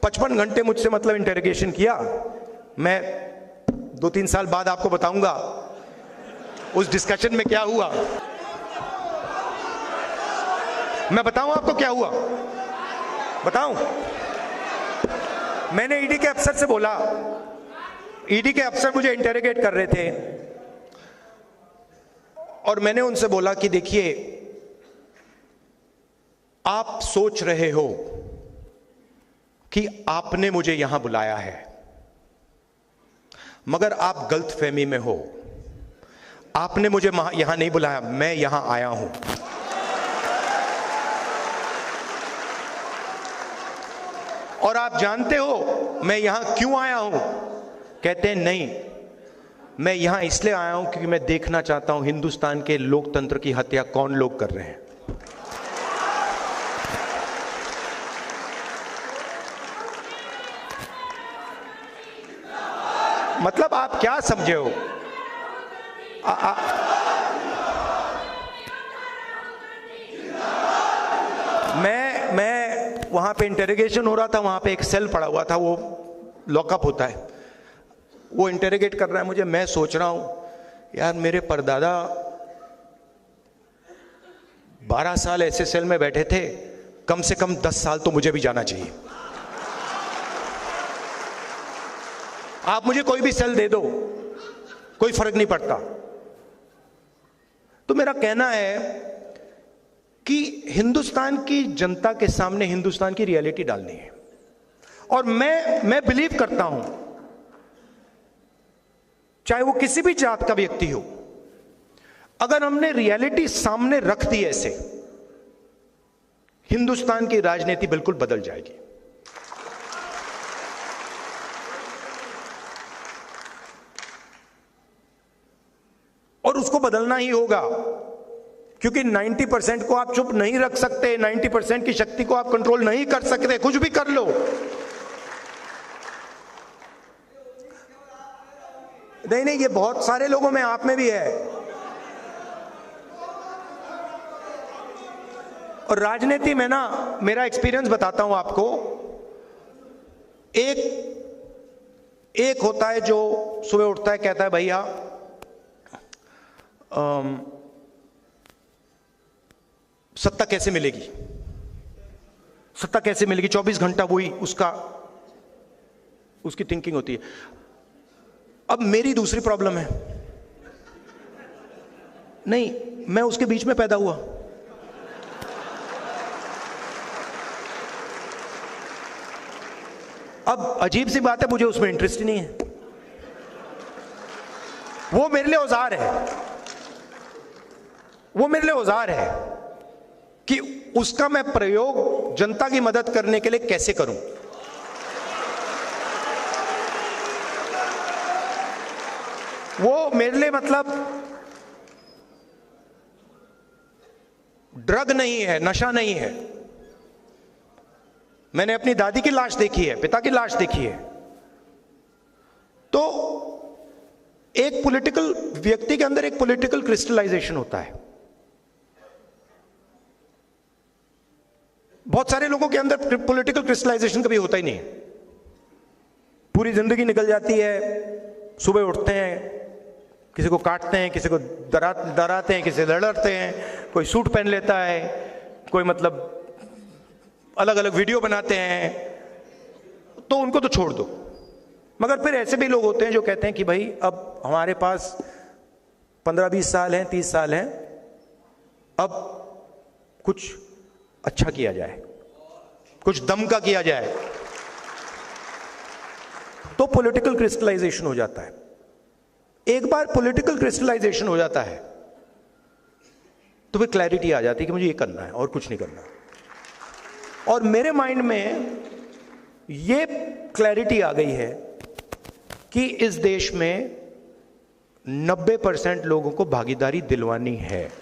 55 घंटे मुझसे मतलब इंटेरोगेशन किया। मैं 2-3 साल बाद आपको बताऊंगा उस डिस्कशन में क्या हुआ। मैं बताऊं आपको क्या हुआ, बताऊं? मैंने ईडी के अफसर से बोला, ईडी के अफसर मुझे इंटेरोगेट कर रहे थे और मैंने उनसे बोला कि देखिए, आप सोच रहे हो कि आपने मुझे यहां बुलाया है, मगर आप गलतफहमी में हो। आपने मुझे यहां नहीं बुलाया, मैं यहां आया हूं। और आप जानते हो मैं यहां क्यों आया हूं? कहते हैं नहीं, मैं यहां इसलिए आया हूं क्योंकि मैं देखना चाहता हूं हिंदुस्तान के लोकतंत्र की हत्या कौन लोग कर रहे हैं। मतलब आप क्या समझे हो? मैं वहां पे इंटेरोगेशन हो रहा था, वहां पे एक सेल पड़ा हुआ था, वो लॉकअप होता है, वो इंटेरोगेट कर रहा है मुझे। मैं सोच रहा हूं यार, मेरे परदादा 12 साल ऐसे सेल में बैठे थे, कम से कम 10 साल तो मुझे भी जाना चाहिए। आप मुझे कोई भी सेल दे दो, कोई फर्क नहीं पड़ता। तो मेरा कहना है कि हिंदुस्तान की जनता के सामने हिंदुस्तान की रियलिटी डालनी है। और मैं बिलीव करता हूं, चाहे वो किसी भी जात का व्यक्ति हो, अगर हमने रियलिटी सामने रख दी ऐसे, हिंदुस्तान की राजनीति बिल्कुल बदल जाएगी। और उसको बदलना ही होगा, क्योंकि 90% को आप चुप नहीं रख सकते, 90% की शक्ति को आप कंट्रोल नहीं कर सकते, कुछ भी कर लो। नहीं, ये बहुत सारे लोगों में, आप में भी है। और राजनीति में ना, मेरा एक्सपीरियंस बताता हूं आपको। एक होता है जो सुबह उठता है, कहता है भैया सत्ता कैसे मिलेगी, सत्ता कैसे मिलेगी, 24 घंटा वही उसकी थिंकिंग होती है। अब मेरी दूसरी प्रॉब्लम है, नहीं, मैं उसके बीच में पैदा हुआ। अब अजीब सी बात है, मुझे उसमें इंटरेस्ट ही नहीं है। वो मेरे लिए औजार है, वो मेरे लिए औजार है कि उसका मैं प्रयोग जनता की मदद करने के लिए कैसे करूं। वो मेरे लिए मतलब ड्रग नहीं है, नशा नहीं है। मैंने अपनी दादी की लाश देखी है, पिता की लाश देखी है। तो एक पॉलिटिकल व्यक्ति के अंदर एक पॉलिटिकल क्रिस्टलाइजेशन होता है। बहुत सारे लोगों के अंदर पॉलिटिकल क्रिस्टलाइजेशन कभी होता ही नहीं। पूरी जिंदगी निकल जाती है, सुबह उठते हैं, किसी को काटते हैं, किसी को डराते हैं, किसी से लड़ते हैं, कोई सूट पहन लेता है, कोई मतलब अलग अलग वीडियो बनाते हैं, तो उनको तो छोड़ दो। मगर फिर ऐसे भी लोग होते हैं जो कहते हैं कि भाई अब हमारे पास 15-20 साल हैं, 30 साल हैं, अब कुछ अच्छा किया जाए, कुछ दम का किया जाए। तो पॉलिटिकल क्रिस्टलाइजेशन हो जाता है। एक बार पॉलिटिकल क्रिस्टलाइजेशन हो जाता है तो फिर क्लैरिटी आ जाती है कि मुझे ये करना है और कुछ नहीं करना। और मेरे माइंड में ये क्लैरिटी आ गई है कि इस देश में 90% लोगों को भागीदारी दिलवानी है।